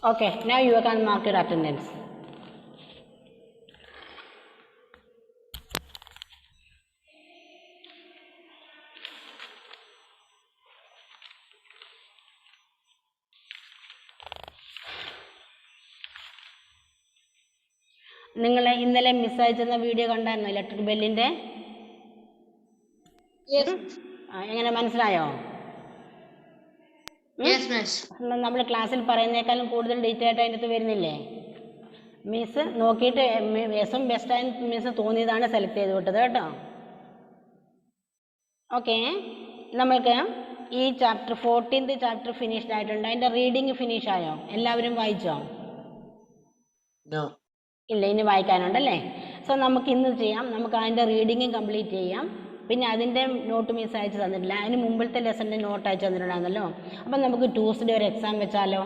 Okay, now you can mark your attendance. നിങ്ങൾ ഇന്നലെ miss അയച്ചെന്ന video കണ്ടായിരുന്നോ ഇലക്ട്രിക് ബെല്ലിൻ്റെ? എങ്ങനെ മനസ്സിലായോ? നമ്മൾ ക്ലാസ്സിൽ പറയുന്നേക്കാളും കൂടുതൽ ഡീറ്റെയിൽ ആയിട്ട് അതിൻ്റെ അകത്ത് വരുന്നില്ലേ? മിസ് നോക്കിയിട്ട് എസും ബെസ്റ്റായി മിസ് തോന്നിയതാണ് സെലക്ട് ചെയ്ത് വിട്ടത് കേട്ടോ. ഓക്കെ, നമ്മൾക്ക് ഈ ചാപ്റ്റർ 14th ചാപ്റ്റർ ഫിനിഷ്ഡ് ആയിട്ടുണ്ട്. അതിൻ്റെ റീഡിങ് ഫിനിഷ് ആയോ? എല്ലാവരും വായിച്ചോ? ഇല്ല, ഇനി വായിക്കാനുണ്ടല്ലേ. സോ നമുക്ക് ഇന്ന് ചെയ്യാം. നമുക്ക് അതിൻ്റെ റീഡിങ് കംപ്ലീറ്റ് ചെയ്യാം. പിന്നെ അതിൻ്റെ നോട്ട് മിസ് അയച്ച് തന്നിട്ടില്ല. അതിന് മുമ്പിലത്തെ ലെസൻ്റെ നോട്ട് അയച്ച് തന്നിട്ടുണ്ടായിരുന്നല്ലോ. അപ്പം നമുക്ക് ട്യൂസ്ഡേ ഒരു എക്സാം വെച്ചാലോ?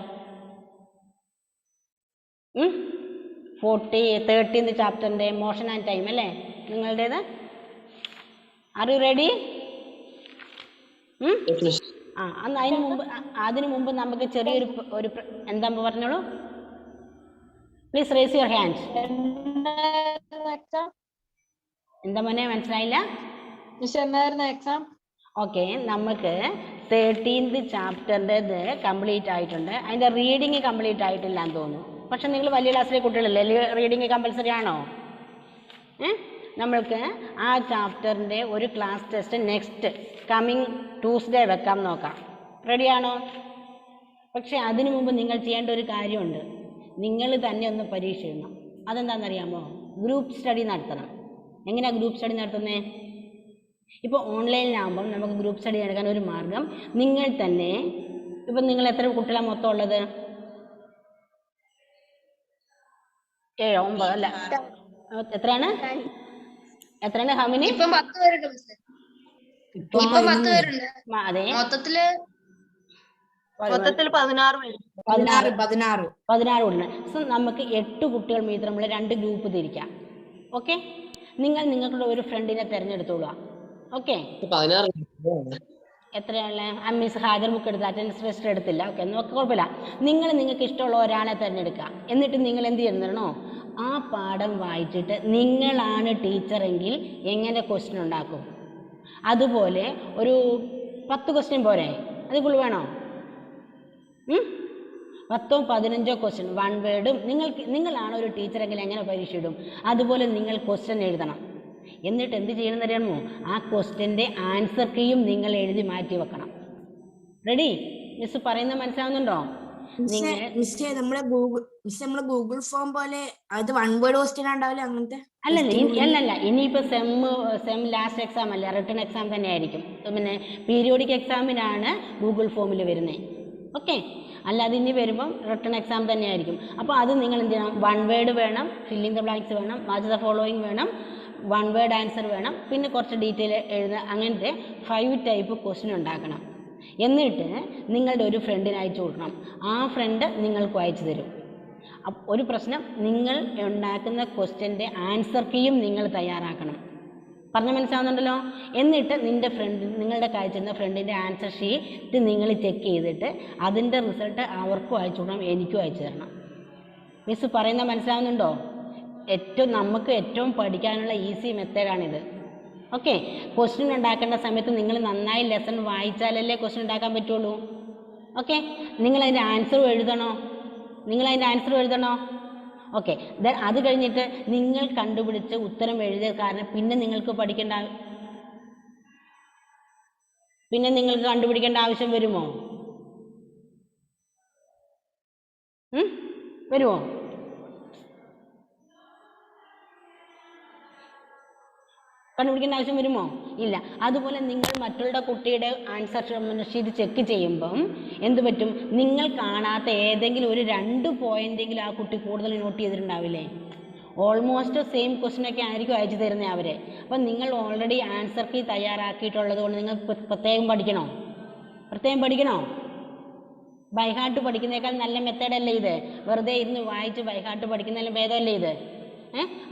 13th ചാപ്റ്ററിൻ്റെ മോഷൻ ആൻഡ് ടൈം അല്ലേ നിങ്ങളുടേത്? Are you ready? അന്ന് അതിന് മുമ്പ് നമുക്ക് ചെറിയൊരു എന്താ പറഞ്ഞോളൂ. Please raise your hand. എന്താ മോനെ മനസ്സിലായില്ല? എക്സാം. ഓക്കെ, നമുക്ക് 13th ചാപ്റ്ററിൻ്റെത് കംപ്ലീറ്റ് ആയിട്ടുണ്ട്. അതിൻ്റെ റീഡിങ് കംപ്ലീറ്റ് ആയിട്ടില്ല എന്ന് തോന്നുന്നു. പക്ഷെ നിങ്ങൾ വലിയ ക്ലാസ്സിലെ കുട്ടികളല്ലേ, റീഡിങ് കമ്പൽസറി ആണോ? നമ്മൾക്ക് ആ ചാപ്റ്ററിൻ്റെ ഒരു class test next coming Tuesday വെക്കാം, നോക്കാം. റെഡിയാണോ? പക്ഷെ അതിനു മുമ്പ് നിങ്ങൾ ചെയ്യേണ്ട ഒരു കാര്യമുണ്ട്. നിങ്ങൾ തന്നെ ഒന്ന് പരീക്ഷ എഴുതണം. അതെന്താണെന്നറിയാമോ? ഗ്രൂപ്പ് സ്റ്റഡി നടത്തണം. എങ്ങനെയാണ് ഗ്രൂപ്പ് സ്റ്റഡി നടത്തുന്നത്? ഇപ്പോൾ ഓൺലൈനിലാകുമ്പം നമുക്ക് ഗ്രൂപ്പ് സ്റ്റഡി എടുക്കാൻ ഒരു മാർഗം, നിങ്ങൾ തന്നെ ഇപ്പം നിങ്ങൾ എത്ര കുട്ടികളാണ് മൊത്തം ഉള്ളത്? 7 9 അല്ല, എത്രയാണ് ഹമിനി? അതെ, മൊത്തത്തിൽ 16 ഉണ്ട്. സോ നമുക്ക് 8 കുട്ടികൾ വീതം നമ്മൾ 2 ഗ്രൂപ്പ് തിരിക്കാം. ഓക്കെ, നിങ്ങളുടെ ഒരു ഫ്രണ്ടിനെ തിരഞ്ഞെടുത്തോളൂ. ഓക്കെ, എത്രയുള്ള മിസ് ഹാജർ ബുക്ക് എടുത്ത് അറ്റൻഡൻസ് രജിസ്റ്റർ എടുത്തില്ല. ഓക്കെ, നോക്ക്, കുഴപ്പമില്ല. നിങ്ങൾക്ക് ഇഷ്ടമുള്ള ഒരാളെ തിരഞ്ഞെടുക്കുക. എന്നിട്ട് നിങ്ങൾ എന്ത് ചെയ്യുന്നോ, ആ പാഠം വായിച്ചിട്ട് നിങ്ങളാണ് ടീച്ചറെങ്കിൽ എങ്ങനെ ക്വസ്റ്റ്യൻ ഉണ്ടാക്കും? അതുപോലെ ഒരു 10 ക്വസ്റ്റ്യൻ പോരെ? അതുപോലെ വേണോ? 10 15 ക്വസ്റ്റ്യൻ 1 വേർഡും. നിങ്ങളാണ് ഒരു ടീച്ചറെങ്കിൽ എങ്ങനെ പരീക്ഷ ഇടും? അതുപോലെ നിങ്ങൾ ക്വസ്റ്റ്യൻ എഴുതണം. എന്നിട്ട് എന്ത് ചെയ്യണമെന്ന് അറിയാമോ? ആ ക്വസ്റ്റ്യൻ്റെ ആൻസർ കീയും നിങ്ങൾ എഴുതി മാറ്റി വെക്കണം. റെഡി? മിസ് പറയുന്നത് മനസ്സിലാവുന്നുണ്ടോ? നമ്മളെ ഗൂഗിൾ ഫോം പോലെ അത് 1 വേർഡ് ക്വസ്റ്റ്യൻ ഉണ്ടാവില്ല അങ്ങനത്തെ? അല്ലല്ല, ഇനിയിപ്പോൾ സെം ലാസ്റ്റ് എക്സാം അല്ല, റിട്ടൺ എക്സാം തന്നെ ആയിരിക്കും. പിന്നെ പീരിയോഡിക് എക്സാമിനാണ് ഗൂഗിൾ ഫോമിൽ വരുന്നത്. ഓക്കെ, അല്ലാതെ ഇനി വരുമ്പം റിട്ടൺ എക്സാം തന്നെ ആയിരിക്കും. അപ്പോൾ അത് നിങ്ങൾ എന്ത് ചെയ്യണം? 1 വേർഡ് വേണം, ഫില്ലിംഗ് ദ ബ്ലാങ്ക്സ് വേണം, മാച്ച് ദ ഫോളോയിങ് വേണം, 1 വേർഡ് ആൻസർ വേണം, പിന്നെ കുറച്ച് ഡീറ്റെയിൽ എഴുതുക. അങ്ങനത്തെ 5 ടൈപ്പ് ക്വസ്റ്റ്യൻ ഉണ്ടാക്കണം. എന്നിട്ട് നിങ്ങളുടെ ഒരു ഫ്രണ്ടിന് അയച്ചു കൊടുക്കണം. ആ ഫ്രണ്ട് നിങ്ങൾക്ക് അയച്ചു തരും. ഒരു പ്രശ്നം, നിങ്ങൾ ഉണ്ടാക്കുന്ന ക്വസ്റ്റ്യൻ്റെ ആൻസർ കീയും നിങ്ങൾ തയ്യാറാക്കണം. പറഞ്ഞ മനസ്സിലാവുന്നുണ്ടല്ലോ? എന്നിട്ട് നിങ്ങളുടെ അയച്ചിരുന്ന ഫ്രണ്ടിൻ്റെ ആൻസർ ഷീറ്റ് നിങ്ങൾ ചെക്ക് ചെയ്തിട്ട് അതിൻ്റെ റിസൾട്ട് അവർക്കും അയച്ചു കൊടുക്കണം, എനിക്കും അയച്ചു തരണം. മിസ് പറയുന്നത് മനസ്സിലാവുന്നുണ്ടോ? നമുക്ക് ഏറ്റവും പഠിക്കാനുള്ള ഈസി മെത്തേഡാണിത്. ഓക്കെ, ക്വസ്റ്റ്യൻ ഉണ്ടാക്കേണ്ട സമയത്ത് നിങ്ങൾ നന്നായി ലെസൺ വായിച്ചാലല്ലേ ക്വസ്റ്റ്യൻ ഉണ്ടാക്കാൻ പറ്റുള്ളൂ. ഓക്കെ, നിങ്ങളതിൻ്റെ ആൻസറും എഴുതണോ? ഓക്കെ, അത് കഴിഞ്ഞിട്ട് നിങ്ങൾ കണ്ടുപിടിച്ച് ഉത്തരം എഴുതിയ കാരണം പിന്നെ നിങ്ങൾക്ക് കണ്ടുപിടിക്കേണ്ട ആവശ്യം വരുമോ? കണ്ടുപിടിക്കേണ്ട ആവശ്യം വരുമോ? ഇല്ല. അതുപോലെ നിങ്ങൾ മറ്റുള്ള കുട്ടിയുടെ ആൻസർ ഷീറ്റ് ചെക്ക് ചെയ്യുമ്പം എന്ത് പറ്റും? നിങ്ങൾ കാണാത്ത ഏതെങ്കിലും ഒരു 2 പോയിന്റെങ്കിലും ആ കുട്ടി കൂടുതൽ നോട്ട് ചെയ്തിട്ടുണ്ടാവില്ലേ? ഓൾമോസ്റ്റ് സെയിം ക്വസ്റ്റ്യനൊക്കെ ആയിരിക്കും അയച്ചു തരുന്നത് അവരെ. അപ്പം നിങ്ങൾ ഓൾറെഡി ആൻസർ കീ തയ്യാറാക്കിയിട്ടുള്ളത് കൊണ്ട് നിങ്ങൾ പ്രത്യേകം പഠിക്കണോ? ബൈഹാർട്ട് പഠിക്കുന്നതിനേക്കാൾ നല്ല മെത്തേഡല്ലേ ഇത്? വെറുതെ ഇരുന്ന് വായിച്ച് ബൈഹാർട്ട് പഠിക്കുന്നതിലും ഭേദമല്ലേ ഇത്?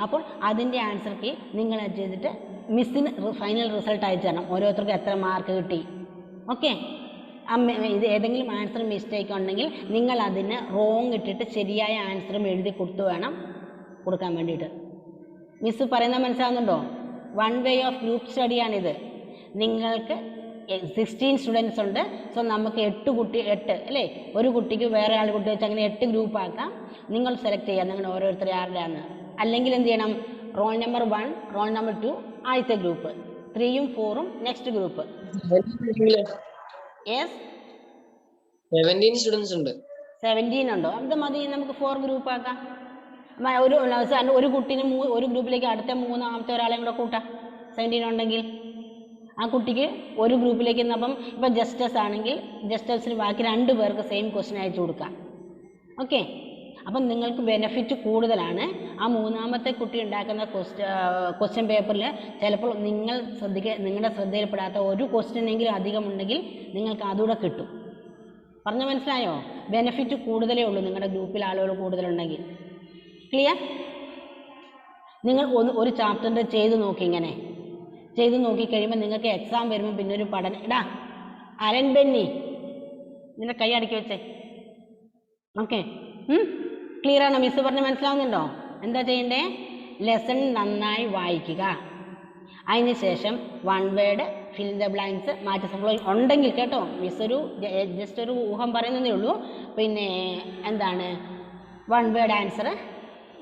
അപ്പോൾ അതിൻ്റെ ആൻസർ കീ നിങ്ങൾ ചെയ്തിട്ട് മിസ്സിന് ഫൈനൽ റിസൾട്ട് അയച്ചു തരണം. ഓരോരുത്തർക്കും എത്ര മാർക്ക് കിട്ടി. ഓക്കെ, ഇത് ഏതെങ്കിലും ആൻസർ മിസ്റ്റേക്ക് ഉണ്ടെങ്കിൽ നിങ്ങൾ അതിന് റോങ് ഇട്ടിട്ട് ശരിയായ ആൻസറും എഴുതി കൊടുത്തു വേണം കൊടുക്കാൻ വേണ്ടിയിട്ട്. മിസ്സ് പറയുന്നത് മനസ്സിലാകുന്നുണ്ടോ? 1 വേ ഓഫ് ഗ്രൂപ്പ് സ്റ്റഡിയാണിത്. നിങ്ങൾക്ക് 16 സ്റ്റുഡൻസ് ഉണ്ട്. സോ നമുക്ക് 8 അല്ലേ, ഒരു കുട്ടിക്ക് വേറെ ആൾ കുട്ടി വെച്ച് അങ്ങനെ 8 ഗ്രൂപ്പ് ആക്കാം. നിങ്ങൾ സെലക്ട് ചെയ്യാം നിങ്ങൾ ഓരോരുത്തർ ആരുടെയാണ്. അല്ലെങ്കിൽ എന്ത് ചെയ്യണം, റോൾ നമ്പർ 1 റോൾ നമ്പർ 2 ആദ്യത്തെ ഗ്രൂപ്പ്, 3ഉം 4ഉം നെക്സ്റ്റ് ഗ്രൂപ്പ്. യെസ് 17 സ്റ്റുഡൻസ് ഉണ്ട്. 17 ഉണ്ടോ? അത് മതി, നമുക്ക് 4 ഗ്രൂപ്പ് ആക്കാം. ഒരു കുട്ടീനെ ഒരു ഗ്രൂപ്പിലേക്ക് അടുത്ത മൂന്നാമത്തെ ഒരാളെയും കൂടെ കൂട്ടാം. 17 ഉണ്ടെങ്കിൽ ആ കുട്ടിക്ക് ഒരു ഗ്രൂപ്പിലേക്ക് അപ്പം ഇപ്പം ജസ്റ്റേഴ്സ് ആണെങ്കിൽ ജസ്റ്റേഴ്സിന് ബാക്കി 2 പേർക്ക് സെയിം ക്വസ്റ്റ്യൻ അയച്ചു കൊടുക്കാം. ഓക്കെ, അപ്പം നിങ്ങൾക്ക് ബെനിഫിറ്റ് കൂടുതലാണ്. ആ മൂന്നാമത്തെ കുട്ടി ഉണ്ടാക്കുന്ന ക്വസ്റ്റ്യൻ പേപ്പറിൽ ചിലപ്പോൾ നിങ്ങളുടെ ശ്രദ്ധയിൽപ്പെടാത്ത ഒരു ക്വസ്റ്റ്യനെങ്കിലും അധികമുണ്ടെങ്കിൽ നിങ്ങൾക്ക് അതുകൂടെ കിട്ടും. പറഞ്ഞു മനസ്സിലായോ? ബെനിഫിറ്റ് കൂടുതലേ ഉള്ളൂ നിങ്ങളുടെ ഗ്രൂപ്പിൽ ആളുകൾ കൂടുതലുണ്ടെങ്കിൽ. ക്ലിയർ? നിങ്ങൾ ഒരു ചാപ്റ്ററിൻ്റെ ചെയ്ത് നോക്കി, ഇങ്ങനെ ചെയ്ത് നോക്കിക്കഴിയുമ്പോൾ നിങ്ങൾക്ക് എക്സാം വരുമ്പോൾ പിന്നെ ഒരു പഠനം. അലൻ ബെന്നി നിന്റെ കൈ അടക്കി വെച്ചേ. ഓക്കെ, ക്ലിയർ ആണോ? മിസ് പറഞ്ഞ് മനസ്സിലാവുന്നുണ്ടോ? എന്താ ചെയ്യണ്ടേ? ലെസൺ നന്നായി വായിക്കുക. അതിന് ശേഷം 1 വേർഡ് ഫിൽ ദ ബ്ലാങ്ക്സ് മാറ്റി സംഭവം ഉണ്ടെങ്കിൽ കേട്ടോ, മിസ് ജസ്റ്റ് ഒരു ഊഹം പറയുന്നതേ ഉള്ളൂ. പിന്നെ എന്താണ് 1 വേർഡ് ആൻസർ,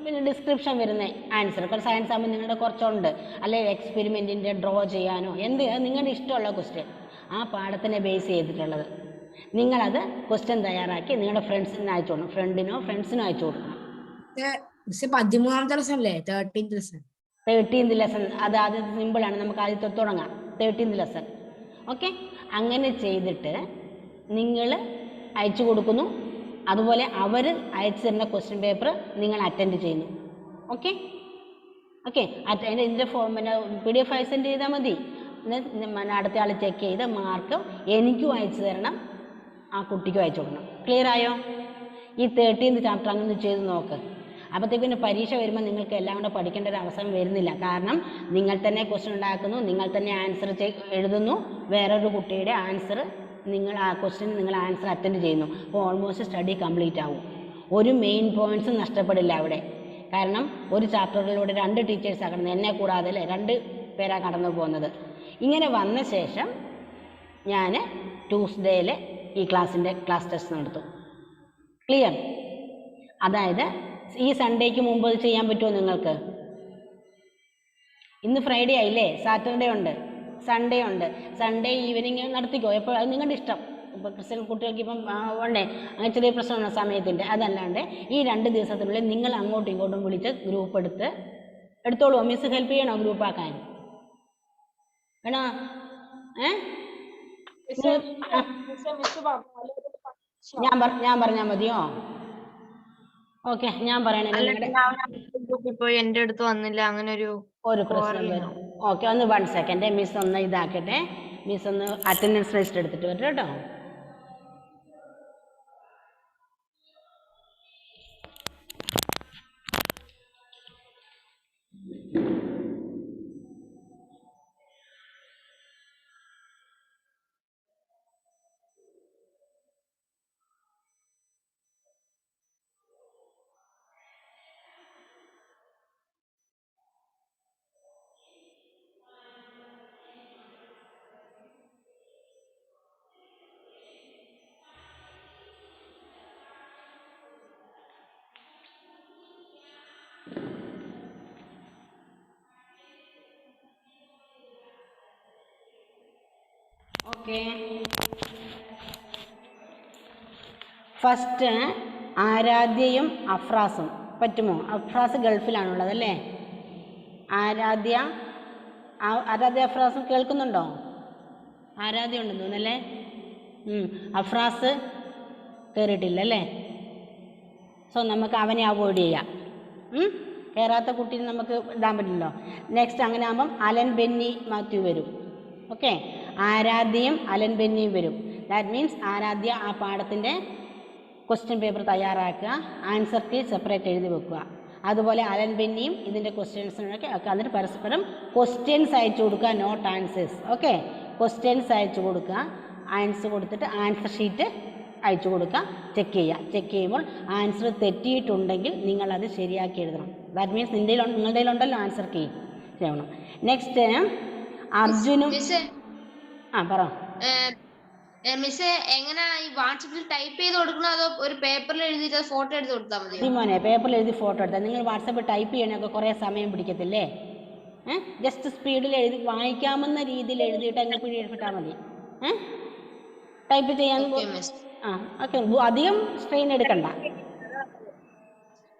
പിന്നെ ഡിസ്ക്രിപ്ഷൻ വരുന്ന ആൻസർ. ഇപ്പോൾ സയൻസ് ആകുമ്പോൾ നിങ്ങളുടെ കുറച്ചുണ്ട്, അല്ലെങ്കിൽ എക്സ്പെരിമെൻറ്റിൻ്റെ ഡ്രോ ചെയ്യാനോ നിങ്ങളുടെ ഇഷ്ടമുള്ള ക്വസ്റ്റ്യൻ ആ പാഠത്തിനെ ബേസ് ചെയ്തിട്ടുള്ളത് നിങ്ങളത് ക്വസ്റ്റ്യൻ തയ്യാറാക്കി നിങ്ങളുടെ ഫ്രണ്ട്സിന് അയച്ചു കൊടുക്കണം. ഫ്രണ്ട്സിനും അയച്ചു കൊടുക്കണം. 13ാമത്തെ ലെസൺ അല്ലേ? 13th lesson. 13th ലെസൺ അത് ആദ്യത്തെ സിമ്പിളാണ്, നമുക്ക് ആദ്യത്തെ തുടങ്ങാം. 13th lesson. ഓക്കെ, അങ്ങനെ ചെയ്തിട്ട് നിങ്ങൾ അയച്ചു കൊടുക്കുന്നു. അതുപോലെ അവർ അയച്ചു തരുന്ന ക്വസ്റ്റ്യൻ പേപ്പർ നിങ്ങൾ അറ്റൻഡ് ചെയ്യുന്നു. ഓക്കെ ഓക്കെ ഇതിൻ്റെ പിന്നെ PDF ആയി സെൻഡ് ചെയ്താൽ മതി. അടുത്ത ആൾ ചെക്ക് ചെയ്ത് മാർക്ക് എനിക്കും അയച്ചു തരണം, ആ കുട്ടിക്കും അയച്ചു കൊടുക്കണം. ക്ലിയർ ആയോ? ഈ 13th ചാപ്റ്റർ അങ്ങനെ ചെയ്ത് നോക്ക്. അപ്പോഴത്തേക്ക് പിന്നെ പരീക്ഷ വരുമ്പോൾ നിങ്ങൾക്ക് എല്ലാം കൂടെ പഠിക്കേണ്ട ഒരു അവസരം വരുന്നില്ല. കാരണം നിങ്ങൾ തന്നെ ക്വസ്റ്റ്യൻ ഉണ്ടാക്കുന്നു, നിങ്ങൾ തന്നെ ആൻസർ എഴുതുന്നു, വേറൊരു കുട്ടിയുടെ ആൻസർ നിങ്ങൾ ആ ക്വസ്റ്റ്യൻ നിങ്ങൾ ആൻസർ അറ്റൻഡ് ചെയ്യുന്നു. അപ്പോൾ ഓൾമോസ്റ്റ് സ്റ്റഡി കംപ്ലീറ്റ് ആവും. ഒരു മെയിൻ പോയിൻറ്റ്സും നഷ്ടപ്പെടില്ല അവിടെ. കാരണം ഒരു ചാപ്റ്ററിലൂടെ 2 ടീച്ചേഴ്സാണ് കടന്നത്, എന്നെ കൂടാതെ അല്ലേ 2 പേരാണ് കടന്നു പോകുന്നത്. ഇങ്ങനെ വന്ന ശേഷം ഞാൻ ട്യൂസ്ഡേയിൽ ഈ ക്ലാസ് ടെസ്റ്റ് നടത്തും. ക്ലിയർ? അതായത് ഈ സൺഡേക്ക് മുമ്പ് അത് ചെയ്യാൻ പറ്റുമോ നിങ്ങൾക്ക്? ഇന്ന് ഫ്രൈഡേ ആയില്ലേ, സാറ്റർഡേ ഉണ്ട്, സൺഡേ ഉണ്ട്. സൺഡേ ഈവനിങ് നടത്തിക്കോ, എപ്പോൾ അത് നിങ്ങളുടെ ഇഷ്ടം. ഇപ്പോൾ ക്രിസ്ത്യൻ കുട്ടികൾക്ക് ഇപ്പം ഉണ്ടേ അങ്ങനെ ചെറിയ പ്രശ്നമാണ് സമയത്തിൻ്റെ. അതല്ലാണ്ട് ഈ 2 ദിവസത്തിനുള്ളിൽ നിങ്ങൾ അങ്ങോട്ടും ഇങ്ങോട്ടും വിളിച്ച് ഗ്രൂപ്പ് എടുത്തോളൂ. മിസ് ഹെൽപ്പ് ചെയ്യണോ ഗ്രൂപ്പ് ആക്കാൻ? വേണോ? ഞാൻ പറഞ്ഞാൽ മതിയോ? ഓക്കെ, ഞാൻ പറയണേ. പോയി എന്റെ അടുത്ത് വന്നില്ല, അങ്ങനെ ഒരു പ്രശ്നം വരും. ഓക്കെ, ഒന്ന് 1 സെക്കൻഡ് മിസ് ഒന്ന് ഇതാക്കട്ടെ. മിസ് ഒന്ന് അറ്റൻഡൻസ് ലിസ്റ്റ് എടുത്തിട്ട് വരും കേട്ടോ. ഓക്കെ, ഫസ്റ്റ് ആരാധ്യയും അഫ്രാസും. പറ്റുമോ? അഫ്രാസ് ഗൾഫിലാണുള്ളത് അല്ലേ? ആരാധ്യ അഫ്രാസും കേൾക്കുന്നുണ്ടോ? ആരാധ്യ ഉണ്ടെന്ന് തോന്നല്ലേ? അഫ്രാസ് കയറിയിട്ടില്ല അല്ലേ? സോ നമുക്ക് അവനെ അവോയ്ഡ് ചെയ്യാം. കയറാത്ത കുട്ടീനെ നമുക്ക് ഇടാൻ പറ്റില്ലല്ലോ. നെക്സ്റ്റ് അങ്ങനെ ആകുമ്പം അലൻ ബെന്നി മാത്യു വരും. ഓക്കെ, ആരാധ്യയും അലൻ ബെന്നിയും വരും. ദാറ്റ് മീൻസ് ആരാധ്യ ആ പാഠത്തിൻ്റെ ക്വസ്റ്റ്യൻ പേപ്പർ തയ്യാറാക്കുക, ആൻസർ കീ സെപ്പറേറ്റ് എഴുതി വെക്കുക. അതുപോലെ അലൻ ബെന്നിയും ഇതിൻ്റെ ക്വസ്റ്റ്യൻസിനൊക്കെ അതിന് പരസ്പരം ക്വസ്റ്റ്യൻസ് അയച്ചു കൊടുക്കുക, നോട്ട് ആൻസേഴ്സ്. ഓക്കെ, ക്വസ്റ്റ്യൻസ് അയച്ചു കൊടുക്കുക. ആൻസർ കൊടുത്തിട്ട് ആൻസർ ഷീറ്റ് അയച്ചു കൊടുക്കുക, ചെക്ക് ചെയ്യുക. ചെക്ക് ചെയ്യുമ്പോൾ ആൻസർ തെറ്റിയിട്ടുണ്ടെങ്കിൽ നിങ്ങളത് ശരിയാക്കി എഴുതണം. ദാറ്റ് മീൻസ് നിങ്ങളുടെ കയ്യിലുണ്ടല്ലോ ആൻസർ കീ ചെയ്യണം. നെക്സ്റ്റ് അർജുനും പറ. മിസ് എങ്ങനെ ഈ വാട്സപ്പിൽ ടൈപ്പ് ചെയ്ത് കൊടുക്കണോ അതോ ഒരു പേപ്പറിൽ എഴുതിയിട്ട് ഫോട്ടോ എടുത്ത് കൊടുത്താൽ മതി? മോനെ പേപ്പറിൽ എഴുതി ഫോട്ടോ എടുത്താൽ. നിങ്ങൾ വാട്സപ്പിൽ ടൈപ്പ് ചെയ്യണമൊക്കെ കുറേ സമയം പിടിക്കത്തില്ലേ? ജസ്റ്റ് സ്പീഡിൽ എഴുതി വായിക്കാമെന്ന രീതിയിൽ എഴുതിയിട്ട് അങ്ങ് പിടിയിട്ടാൽ മതി. ടൈപ്പ് ചെയ്യാൻ ഓക്കെ, അധികം സ്ട്രെയിൻ എടുക്കണ്ട.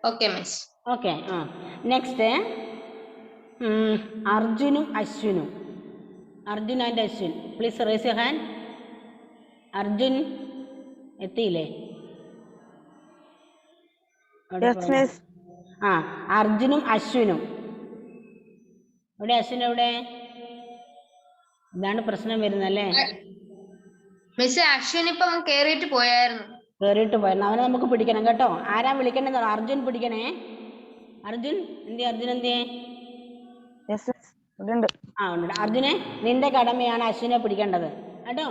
ഓക്കെ. നെക്സ്റ്റ് അർജുനും അശ്വിനും. Arjun and Ashwin, please raise your hand. Arjun എത്തിയില്ലേ? അർജുനും അശ്വിനും. എവിടെ അശ്വിൻ? എവിടെ? ഇതാണ് പ്രശ്നം വരുന്നല്ലേ. അശ്വിൻ ഇപ്പം കേറിയിട്ട് പോയായിരുന്നു. അവനെ നമുക്ക് പിടിക്കണം കേട്ടോ. ആരാ വിളിക്കണേ? അർജുൻ പിടിക്കണേ. അർജുൻ എന്തിയെ? അർജുൻ എന്തിയെ? ഉണ്ട്. അർജുനെ, നിന്റെ കടമയാണ് അശ്വിനെ പിടിക്കേണ്ടത് കേട്ടോ.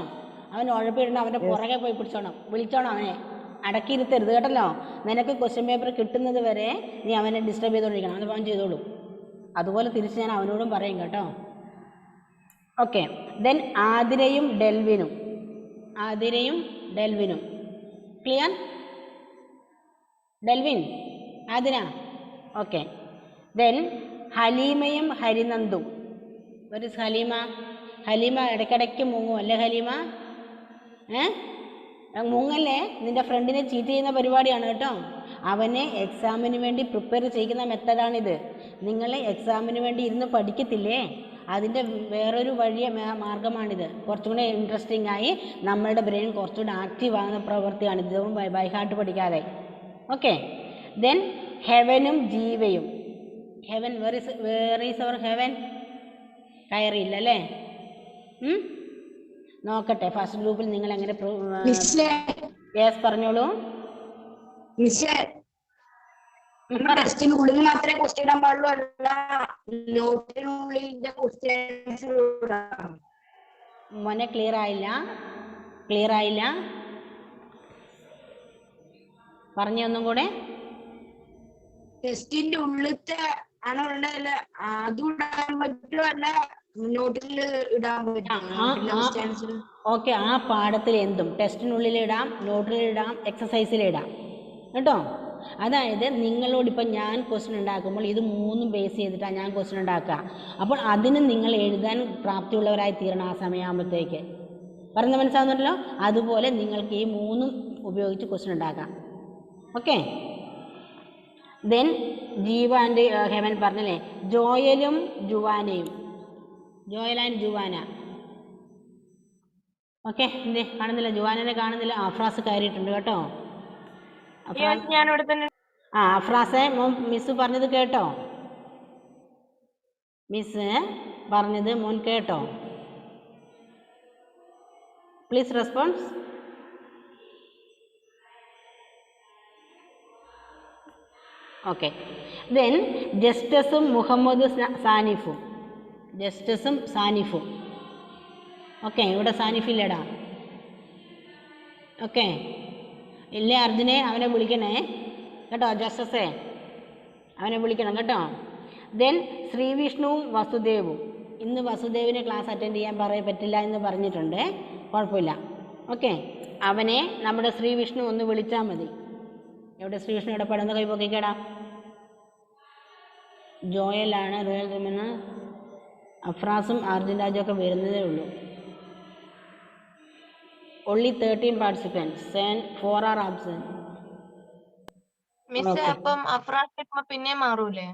അവൻ ഉഴപ്പിടണം, അവന്റെ പുറകെ പോയി പിടിച്ചോണം, വിളിച്ചോണം അവനെ. അടക്കിയിരുത്തരുത് കേട്ടല്ലോ. നിനക്ക് ക്വസ്റ്റ്യൻ പേപ്പർ കിട്ടുന്നത് വരെ നീ അവനെ ഡിസ്റ്റർബ് ചെയ്തോണ്ടിരിക്കണം. അത് അവൻ ചെയ്തോളൂ. അതുപോലെ തിരിച്ച് ഞാൻ അവനോടും പറയും കേട്ടോ. ഓക്കെ. ദെൻ ആതിരയും ഡെൽവിനും. Clear? Delvin, Athira. Okay. Then ഹലീമയും ഹരിനന്ദും. ഒരു ഹലീമ. ഹലീമ ഇടയ്ക്കിടയ്ക്ക് മുങ്ങും അല്ലേ ഹലീമ? മുങ്ങല്ലേ, നിന്റെ ഫ്രണ്ടിനെ ചീറ്റ് ചെയ്യുന്ന പരിപാടിയാണ് കേട്ടോ. അവനെ എക്സാമിന് വേണ്ടി പ്രിപ്പയർ ചെയ്യുന്ന മെത്തഡാണിത്. നിങ്ങൾ എക്സാമിന് വേണ്ടി ഇരുന്ന് പഠിക്കത്തില്ലേ, അതിൻ്റെ വേറൊരു മാർഗമാണിത്. കുറച്ചും കൂടെ ഇൻട്രസ്റ്റിംഗ് ആയി നമ്മളുടെ ബ്രെയിൻ കുറച്ചുകൂടെ ആക്റ്റീവ് ആകുന്ന പ്രവൃത്തിയാണ് ഇത്, ബൈഹാർട്ട് പഠിക്കാതെ. ഓക്കെ. ദെൻ ഹെവനും ജീവയും. Heaven, where is our Heaven? കയറിയില്ല അല്ലേ? നോക്കട്ടെ ഫസ്റ്റ് ഗ്രൂപ്പിൽ നിങ്ങൾ എങ്ങനെ. യെസ്, പറഞ്ഞോളൂ. ടെസ്റ്റിനുള്ളിൽ മാത്രമേ ക്വസ്റ്റ്യൻ ഇടാൻ പാടുള്ളൂ, അല്ല നോട്ടിനുള്ളിൽ ക്വസ്റ്റ്യൻസ്. മോനെ ക്ലിയർ ആയില്ല. പറഞ്ഞ ഒന്നും കൂടെ. ടെസ്റ്റിന്റെ ഉള്ളിലത്തെ ആണ് ഉള്ളതല്ല, അതും ഇടാൻ പറ്റുമോ അല്ല നോട്ടിൽ ഇടാൻ പറ്റും? ഓക്കെ. ആ പാഠത്തിൽ എന്തും ടെസ്റ്റിനുള്ളിൽ ഇടാം, നോട്ടിലിടാം, എക്സസൈസിലിടാം കേട്ടോ. അതായത് നിങ്ങളോടിപ്പം ഞാൻ ക്വസ്റ്റ്യൻ ഉണ്ടാക്കുമ്പോൾ ഇത് മൂന്നും ബേസ് ചെയ്തിട്ടാണ് ഞാൻ ക്വസ്റ്റ്യൻ ഉണ്ടാക്കുക. അപ്പോൾ അതിന് നിങ്ങൾ എഴുതാൻ പ്രാപ്തിയുള്ളവരായി തീരണം ആ സമയമാകുമ്പോഴത്തേക്ക്. പറഞ്ഞ് മനസ്സിലാവുന്നുണ്ടല്ലോ? അതുപോലെ നിങ്ങൾക്ക് ഈ മൂന്നും ഉപയോഗിച്ച് ക്വസ്റ്റ്യൻ ഉണ്ടാക്കാം. Okay. Then Jeeva and Heaven പറഞ്ഞല്ലേ. ജോയലും ജുവാനയും. Joel and Juana. ഓക്കെ. എന്തേ കാണുന്നില്ല? ജുവാനെ കാണുന്നില്ല. അഫ്രാസ് കയറിയിട്ടുണ്ട് കേട്ടോ. അഫ്രാസെ, മിസ് പറഞ്ഞത് കേട്ടോ? മിസ് പറഞ്ഞത് മോൻ കേട്ടോ? Please response. ഓക്കെ. ദെൻ ജസ്റ്റസും മുഹമ്മദ് സാനിഫും. ഓക്കെ. ഇവിടെ സാനിഫില്ലേടാ? ഓക്കെ. ഇല്ലേ അർജുനെ? അവനെ വിളിക്കണേ കേട്ടോ. ജസ്റ്റസേ അവനെ വിളിക്കണം കേട്ടോ. ദെൻ ശ്രീവിഷ്ണുവും വസുദേവും. ഇന്ന് വസുദേവിനെ ക്ലാസ് അറ്റൻഡ് ചെയ്യാൻ പറ്റില്ല എന്ന് പറഞ്ഞിട്ടുണ്ട്. കുഴപ്പമില്ല. ഓക്കെ. അവനെ നമ്മുടെ ശ്രീവിഷ്ണു ഒന്ന് വിളിച്ചാൽ മതി. എവിടെ ശ്രീവിഷ്ണു? ഇവിടെ പടന്ന് കൈ പൊക്കിക്കേടാ. ജോയലാണ് റോയൽ. അഫ്രാസും അർജുൻ രാജും ഒക്കെ വരുന്നതേ ഉള്ളൂ. Only 13 participants and 4 are absent. Miss അപ്പം അഫ്രാസ് പിന്നെ മാറൂലേ?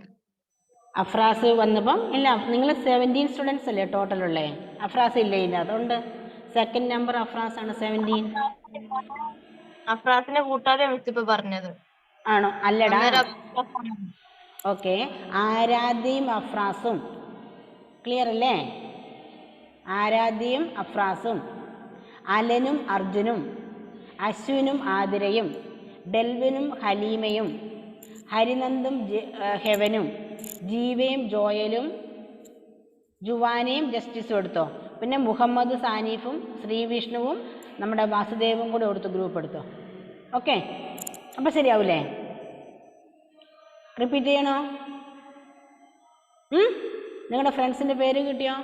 അഫ്രാസ് വന്നപ്പം ഇല്ല. നിങ്ങൾ 17 സ്റ്റുഡൻസ് അല്ലേ ടോട്ടൽ ഉള്ളേ? അഫ്രാസ് ഇല്ല. അതുകൊണ്ട് സെക്കൻഡ് നമ്പർ അഫ്രാസ് ആണ് 17. അഫ്രാസിനെ കൂട്ടാതെ മിസ് ഇപ്പൊ പറഞ്ഞത് ആണോ? അല്ലടാ. ഓക്കെ. ആരാധ്യയും അഫ്രാസും ക്ലിയർ അല്ലേ? ആരാധ്യയും അഫ്രാസും, അലനും അർജുനും, അശ്വിനും ആതിരയും, ഡെൽവിനും ഹലീമയും, ഹരിനന്ദും ഹെവനും, ജീവയും ജോയലും, ജുവാനയും ജസ്റ്റിസും എടുത്തോ. പിന്നെ മുഹമ്മദ് സാനിഫും ശ്രീവിഷ്ണുവും നമ്മുടെ വാസുദേവും കൂടെ കൊടുത്തു, ഗ്രൂപ്പ് എടുത്തോ. ഓക്കെ, അപ്പോൾ ശരിയാവൂലേ? റിപ്പീറ്റ് ചെയ്യണോ? നിങ്ങളുടെ ഫ്രണ്ട്സിൻ്റെ പേര് കിട്ടിയോ?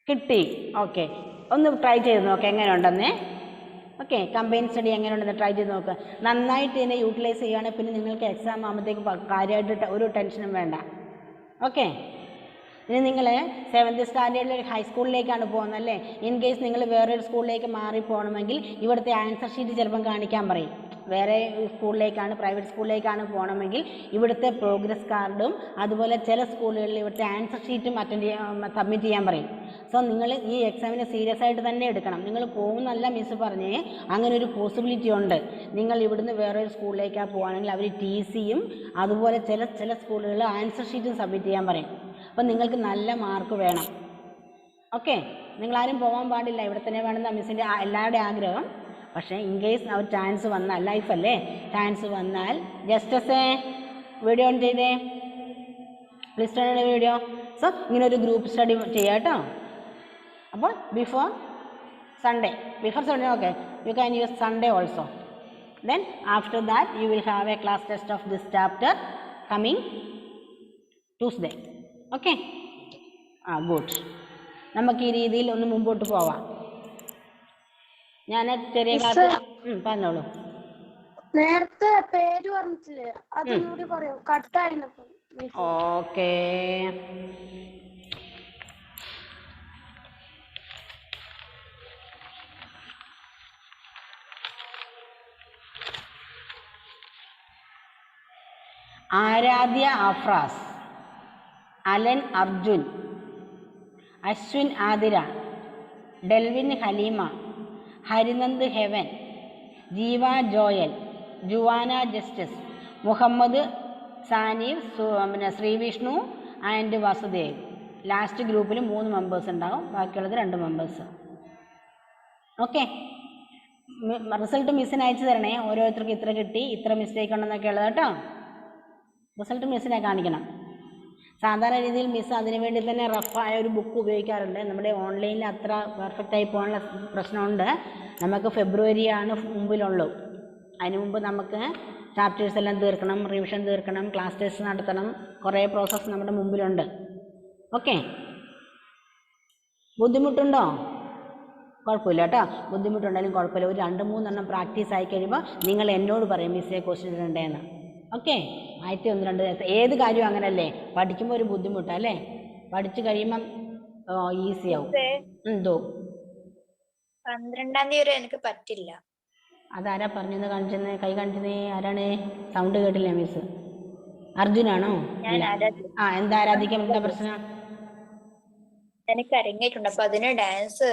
കിട്ടി. ഓക്കെ, ഒന്ന് ട്രൈ ചെയ്ത് നോക്കാം എങ്ങനെ ഉണ്ടെന്നേ. ഓക്കെ, കമ്പൈൻ സ്റ്റഡി എങ്ങനെ ഉണ്ടെന്ന് ട്രൈ ചെയ്ത് നോക്കുക. നന്നായിട്ട് ഇതിനെ യൂട്ടിലൈസ് ചെയ്യുകയാണെങ്കിൽ പിന്നെ നിങ്ങൾക്ക് എക്സാം ആകുമ്പോഴത്തേക്ക് കാര്യമായിട്ട് ഒരു ടെൻഷനും വേണ്ട. ഓക്കെ, ഇനി നിങ്ങൾ 7th സ്റ്റാൻഡേർഡിൽ ഹൈസ്കൂളിലേക്കാണ് പോകുന്നത് അല്ലേ? ഇൻ കേസ് നിങ്ങൾ വേറൊരു സ്കൂളിലേക്ക് മാറി പോകണമെങ്കിൽ ഇവിടുത്തെ ആൻസർ ഷീറ്റ് ചിലപ്പം കാണിക്കാൻ പറയും. വേറെ സ്കൂളിലേക്കാണ്, പ്രൈവറ്റ് സ്കൂളിലേക്കാണ് പോകണമെങ്കിൽ ഇവിടുത്തെ പ്രോഗ്രസ് കാർഡും അതുപോലെ ചില സ്കൂളുകളിൽ ഇവിടുത്തെ ആൻസർ ഷീറ്റും സബ്മിറ്റ് ചെയ്യാൻ പറയും. സോ നിങ്ങൾ ഈ എക്സാമിനെ സീരിയസ് ആയിട്ട് തന്നെ എടുക്കണം. നിങ്ങൾ പോകുന്നല്ല മിസ്സ് പറഞ്ഞേ, അങ്ങനെ ഒരു പോസിബിലിറ്റി ഉണ്ട്. നിങ്ങൾ ഇവിടുന്ന് വേറൊരു സ്കൂളിലേക്കാണ് പോകുകയാണെങ്കിൽ അവർ TCയും അതുപോലെ ചില സ്കൂളുകളിൽ ആൻസർ ഷീറ്റും സബ്മിറ്റ് ചെയ്യാൻ പറയും. അപ്പം നിങ്ങൾക്ക് നല്ല മാർക്ക് വേണം. ഓക്കെ, നിങ്ങളാരും പോകാൻ പാടില്ല, ഇവിടെ തന്നെ വേണമെന്ന മിസ്സിൻ്റെ എല്ലാവരുടെയും ആഗ്രഹം. പക്ഷേ ഇൻ കേസ് ആ ഒരു ചാൻസ് വന്നാൽ, ലൈഫല്ലേ, ചാൻസ് വന്നാൽ ജസ്റ്റ് വീഡിയോ ഓൺ ചെയ്തേ, പ്ലീസ് ടേൺ വീഡിയോ. സോ ഇങ്ങനെ ഒരു ഗ്രൂപ്പ് സ്റ്റഡി ചെയ്യാം കേട്ടോ. അപ്പോൾ before Sunday okay, you can use Sunday also. Then after that you will have a class test of this chapter coming Tuesday. Okay, good. നമുക്ക് ഈ രീതിയിൽ ഒന്ന് മുമ്പോട്ട് പോവാം. ഞാൻ ചെറിയ ക്ലാസ് പറഞ്ഞോളൂ. നേരത്തെ പേര് പറഞ്ഞിട്ടില്ലേ, അതുകൂടി പറയൂ, കട്ടായിരുന്നു. Okay, Aradhya Afras, Alan Arjun, Ashwin Athira, Delvin Haleema, Harinand Heaven, Jeeva Joel, Juana Justice, Muhammad Sanif, പിന്നെ ശ്രീവിഷ്ണു ആൻഡ് വാസുദേവ്. ലാസ്റ്റ് ഗ്രൂപ്പിൽ 3 മെമ്പേഴ്സ് ഉണ്ടാവും, ബാക്കിയുള്ളത് 2 മെമ്പേഴ്സ്. ഓക്കെ, റിസൾട്ട് മിസ്സിന് അയച്ചു തരണേ. ഓരോരുത്തർക്കും ഇത്ര കിട്ടി, ഇത്ര മിസ്റ്റേക്ക് ഉണ്ടെന്നൊക്കെ ഉള്ളത് കേട്ടോ. റിസൾട്ട് മിസ്സിനെ കാണിക്കണം. സാധാരണ രീതിയിൽ മിസ് അതിനു വേണ്ടി തന്നെ റഫായ ഒരു ബുക്ക് ഉപയോഗിക്കാറുണ്ട്. നമ്മുടെ ഓൺലൈനിൽ അത്ര പെർഫെക്റ്റ് ആയി പോകാനുള്ള പ്രശ്നമുണ്ട്. നമുക്ക് ഫെബ്രുവരിയാണ് മുമ്പിലുള്ളൂ. അതിന് മുമ്പ് നമുക്ക് ചാപ്റ്റേഴ്സ് എല്ലാം തീർക്കണം, റിവിഷൻ തീർക്കണം, ക്ലാസ് ടെസ്റ്റ് നടത്തണം, കുറേ പ്രോസസ്സ് നമ്മുടെ മുമ്പിലുണ്ട്. ഓക്കെ, ബുദ്ധിമുട്ടുണ്ടോ? കുഴപ്പമില്ല കേട്ടോ, ബുദ്ധിമുട്ടുണ്ടായാലും കുഴപ്പമില്ല. ഒരു 2-3 എണ്ണം പ്രാക്ടീസ് ആയി കഴിയുമ്പോൾ നിങ്ങൾ എന്നോട് പറയും മിസ്സേ ക്വസ്റ്റ്യൻ ഇടണ്ടേന്ന്. ഓക്കെ, 1-2 ദിവസം ഏത് കാര്യവും അങ്ങനല്ലേ, പഠിക്കുമ്പോൾ ഒരു ബുദ്ധിമുട്ടല്ലേ, പഠിച്ചു കഴിയുമ്പം ഈസി ആവും. എന്തോ 12-ാം തീയതി വരെ എനിക്ക് പറ്റില്ല. അതാരാ പറഞ്ഞെന്ന് കാണിച്ചെന്ന്, കൈ കാണിച്ചെന്നേ, ആരാണ്? സൗണ്ട് കേട്ടില്ല മിസ്. അർജുനാണോ? എന്താ ആരാധിക്കാൻ എന്താ പ്രശ്നം? എനിക്ക് അരങ്ങേറ്റുണ്ട്, അപ്പൊ അതിന് ഡാൻസ്.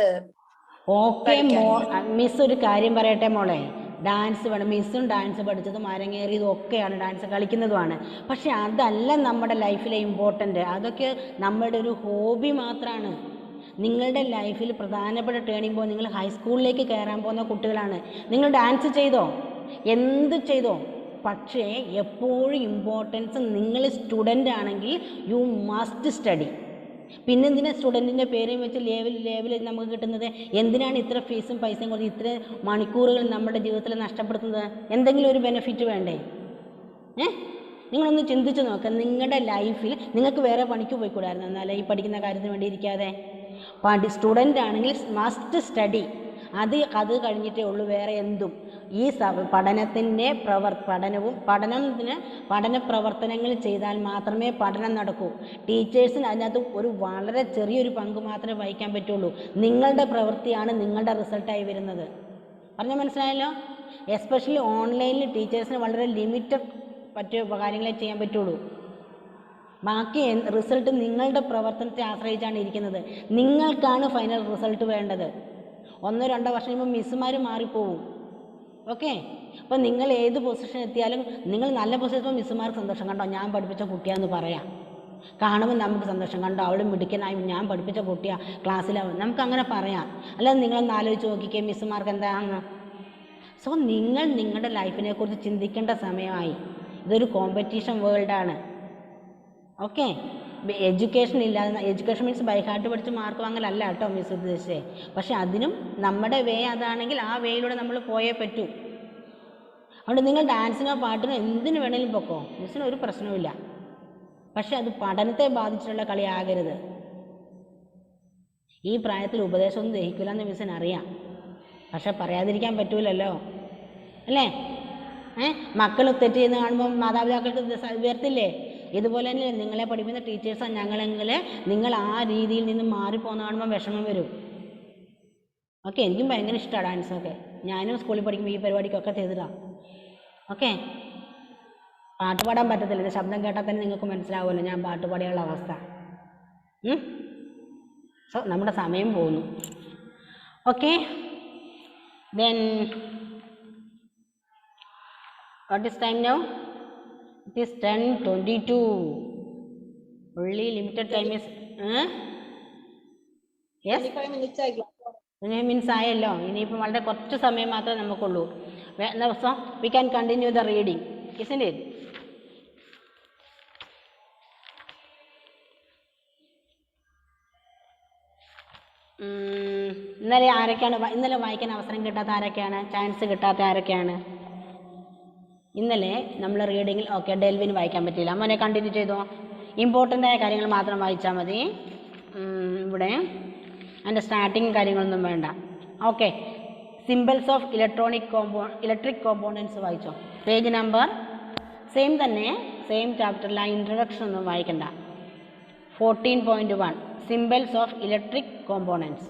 ഓക്കെ മിസ് ഒരു കാര്യം പറയട്ടെ മോളെ, ഡാൻസ് വേണം. മിസ്സും ഡാൻസ് പഠിച്ചതും അരങ്ങേറിയതും ഒക്കെയാണ്, ഡാൻസ് കളിക്കുന്നതുമാണ്. പക്ഷെ അതല്ല നമ്മുടെ ലൈഫിലെ ഇമ്പോർട്ടൻ്റ്. അതൊക്കെ നമ്മുടെ ഒരു ഹോബി മാത്രമാണ്. നിങ്ങളുടെ ലൈഫിൽ പ്രധാനപ്പെട്ട ടേണിംഗ് പോയിന്റ്, നിങ്ങൾ ഹൈസ്കൂളിലേക്ക് കയറാൻ പോകുന്ന കുട്ടികളാണ്. നിങ്ങൾ ഡാൻസ് ചെയ്തോ, എന്ത് ചെയ്തോ, പക്ഷേ എപ്പോഴും ഇമ്പോർട്ടൻസ് നിങ്ങൾ സ്റ്റുഡൻ്റ് ആണെങ്കിൽ യു മസ്റ്റ് സ്റ്റഡി. പിന്നെന്തിനാ സ്റ്റുഡൻറ്റിൻ്റെ പേരും വെച്ച് ലേബിൾ നമുക്ക് കിട്ടുന്നത്? എന്തിനാണ് ഇത്ര ഫീസും പൈസയും കൊടുത്ത് ഇത്ര മണിക്കൂറുകൾ നമ്മുടെ ജീവിതത്തിൽ നഷ്ടപ്പെടുത്തുന്നത്? എന്തെങ്കിലും ഒരു ബെനിഫിറ്റ് വേണ്ടേ? നിങ്ങളൊന്ന് ചിന്തിച്ച് നോക്കുക. നിങ്ങളുടെ ലൈഫിൽ നിങ്ങൾക്ക് വേറെ പണിക്ക് പോയിക്കൂടായിരുന്നു, എന്നാലേ ഈ പഠിക്കുന്ന കാര്യത്തിന് വേണ്ടി ഇരിക്കാതെ. സ്റ്റുഡൻ്റ് ആണെങ്കിൽ മസ്റ്റ് സ്റ്റഡി. അത് കഴിഞ്ഞിട്ടേ ഉള്ളൂ വേറെ എന്തും. ഈ പഠനത്തിൻ്റെ പഠന പ്രവർത്തനങ്ങൾ ചെയ്താൽ മാത്രമേ പഠനം നടക്കൂ. ടീച്ചേഴ്സിന് അതിനകത്ത് ഒരു വളരെ ചെറിയൊരു പങ്ക് മാത്രമേ വഹിക്കാൻ പറ്റുള്ളൂ. നിങ്ങളുടെ പ്രവൃത്തിയാണ് നിങ്ങളുടെ റിസൾട്ടായി വരുന്നത്. പറഞ്ഞാൽ മനസ്സിലായല്ലോ? എസ്പെഷ്യലി ഓൺലൈനിൽ ടീച്ചേഴ്സിന് വളരെ ലിമിറ്റഡ് കാര്യങ്ങളെ ചെയ്യാൻ പറ്റുള്ളൂ. ബാക്കി റിസൾട്ട് നിങ്ങളുടെ പ്രവർത്തനത്തെ ആശ്രയിച്ചാണ് ഇരിക്കുന്നത്. നിങ്ങൾക്കാണ് ഫൈനൽ റിസൾട്ട് വേണ്ടത്. 1-2 വർഷം കഴിയുമ്പോൾ മിസ്സുമാർ മാറിപ്പോവും. ഓക്കെ, അപ്പോൾ നിങ്ങൾ ഏത് പൊസിഷൻ എത്തിയാലും നിങ്ങൾ നല്ല പൊസിഷൻ മിസ്സുമാർക്ക് സന്തോഷം, കണ്ടോ ഞാൻ പഠിപ്പിച്ച കുട്ടിയാന്ന് പറയാം. കാണുമ്പോൾ നമുക്ക് സന്തോഷം, കണ്ടോ അവൾ മിടുക്കനായി, ഞാൻ പഠിപ്പിച്ച കുട്ടിയാണ് ക്ലാസ്സിലാവും, നമുക്കങ്ങനെ പറയാം. അല്ലാതെ നിങ്ങളൊന്ന് ആലോചിച്ച് നോക്കിക്കേ മിസ്സുമാർക്ക് എന്താണെന്ന്. സോ നിങ്ങൾ നിങ്ങളുടെ ലൈഫിനെ കുറിച്ച് ചിന്തിക്കേണ്ട സമയമായി. ഇതൊരു കോമ്പറ്റീഷൻ വേൾഡാണ്. ഓക്കെ, എഡ്യൂക്കേഷൻ ഇല്ലാതെ, എഡ്യൂക്കേഷൻ മീൻസ് ബൈ ഹാർട്ട് പഠിച്ച് മാർക്ക് വാങ്ങലല്ല കേട്ടോ മിസ് ഉദ്ദേശിച്ചേ. പക്ഷെ അതിനും നമ്മുടെ വേ അതാണെങ്കിൽ ആ വേയിലൂടെ നമ്മൾ പോയേ പറ്റൂ. അതുകൊണ്ട് നിങ്ങൾ ഡാൻസിനോ പാട്ടിനോ എന്തിനു വേണേലും പൊക്കോ, മിസ്സിന് ഒരു പ്രശ്നവുമില്ല. പക്ഷെ അത് പഠനത്തെ ബാധിച്ചിട്ടുള്ള കളി ആകരുത്. ഈ പ്രായത്തിൽ ഉപദേശമൊന്നും ദഹിക്കില്ല എന്ന് മിസ്സിന് അറിയാം. പക്ഷെ പറയാതിരിക്കാൻ പറ്റൂലല്ലോ അല്ലേ? മക്കൾ തെറ്റ് ചെയ്യുന്ന കാണുമ്പോൾ മാതാപിതാക്കൾക്ക് ഉയർത്തില്ലേ? ഇതുപോലെ തന്നെ നിങ്ങളെ പഠിപ്പിക്കുന്ന ടീച്ചേഴ്സാണ് ഞങ്ങളെങ്കിൽ നിങ്ങൾ ആ രീതിയിൽ നിന്ന് മാറിപ്പോകുന്ന കാണുമ്പോൾ വിഷമം വരും. ഓക്കെ, എനിക്കും ഭയങ്കര ഇഷ്ടമാണ് ഡാൻസൊക്കെ. ഞാനും സ്കൂളിൽ പഠിക്കുമ്പോൾ ഈ പരിപാടിക്കൊക്കെ ചെയ്തതാണ്. ഓക്കെ, പാട്ട് പാടാൻ പറ്റത്തില്ല, ഇത് ശബ്ദം കേട്ടാൽ തന്നെ നിങ്ങൾക്ക് മനസ്സിലാവുമല്ലോ ഞാൻ പാട്ട് പാടിയുള്ള അവസ്ഥ. സോ നമ്മുടെ സമയം പോകുന്നു. Okay, then what is time now? It is 10:22. Only limited time is yes 25 minutes ആയല്ലോ. ഇനിയിപ്പം വളരെ കുറച്ച് സമയം മാത്രമേ നമുക്കുള്ളൂ. So we can continue the reading, isn't it? ഇന്നലെ ആരൊക്കെയാണ് ഇന്നലെ വായിക്കാൻ അവസരം കിട്ടാത്ത ആരൊക്കെയാണ്, ചാൻസ് കിട്ടാത്ത ആരൊക്കെയാണ്? ഇന്നലെ നമ്മൾ റീഡിങ്ങിൽ ഓക്കെ ഡെൽവിൻ വായിക്കാൻ പറ്റിയില്ല. മോനെ കണ്ടിന്യൂ ചെയ്തോ. ഇമ്പോർട്ടൻ്റ് ആയ കാര്യങ്ങൾ മാത്രം വായിച്ചാൽ മതി. ഇവിടെ അതിൻ്റെ സ്റ്റാർട്ടിങ് കാര്യങ്ങളൊന്നും വേണ്ട. Okay, symbols of electric components വായിച്ചോ. പേജ് നമ്പർ സെയിം തന്നെ, സെയിം ചാപ്റ്ററിൽ ആ ഇൻട്രൊഡക്ഷൻ ഒന്നും വായിക്കണ്ട. 14.1 സിമ്പിൾസ് ഓഫ് ഇലക്ട്രിക് കോമ്പോണൻസ്.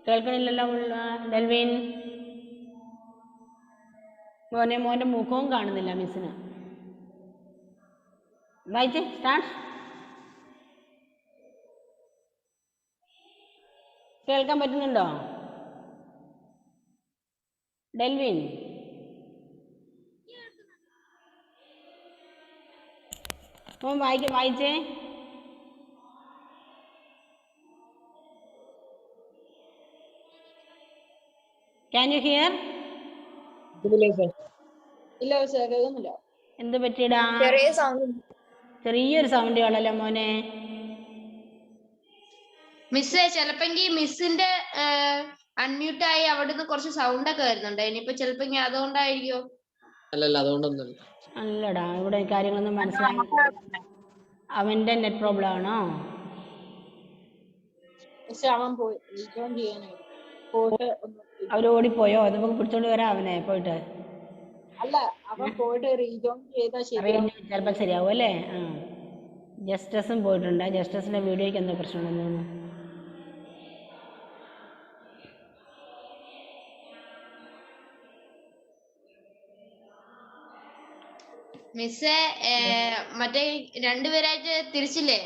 കേൾക്കണില്ലല്ലോ ഡെൽവിൻ? മോൻ്റെ മുഖവും കാണുന്നില്ല മിസ്സിന്. വായിച്ചേ, സ്റ്റാർട്ട്. കേൾക്കാൻ പറ്റുന്നുണ്ടോ ഡെൽവിൻ? മോൻ വായിച്ചേ. Can you hear? ഇല്ല കേൾക്കുന്നില്ല. എന്ത് പറ്റിയടാ? ചെറിയൊരു സൗണ്ട് ആണല്ലോ മോനെ. മിസ്സേ ചിലപ്പെങ്കിൽ മിസ്സിന്റെ അൺമ്യൂട്ട് ആയി അവിടുന്ന് കുറച്ച് സൗണ്ട് ഒക്കെ വരുന്നുണ്ട്. ഇനിയിപ്പോ ചിലപ്പോ അതുകൊണ്ടായിരിക്കോ? അല്ലല്ല, അതുകൊണ്ടൊന്നുമല്ല. അല്ലടാ, ഇവിടെ കാര്യങ്ങളൊന്നും മനസ്സിലായി. അവന്റെ നെറ്റ് പ്രോബ്ലം ആണോ? അവൻ പോയി റീജോയിൻ ചെയ്യാനായി പോയിട്ട് അവര് ഓടിപ്പോയോ? അത് നമുക്ക് പിടിച്ചോണ്ട് വരാം അവനെ പോയിട്ട്. അല്ല, അവൻ പോയിട്ട് റീജോയിൻ ചെയ്താൽ ശരിയാവും. ചിലപ്പോൾ ശരിയാവും അല്ലേ? ജസ്റ്റസും പോയിട്ടുണ്ട്. ജസ്റ്റസിന്റെ വീഡിയോയ്ക്ക് എന്താ പ്രശ്നമുണ്ടെന്ന് തോന്നുന്നു. മിസ്സേ മറ്റേ രണ്ടുപേരായിട്ട് തിരിച്ചില്ലേ?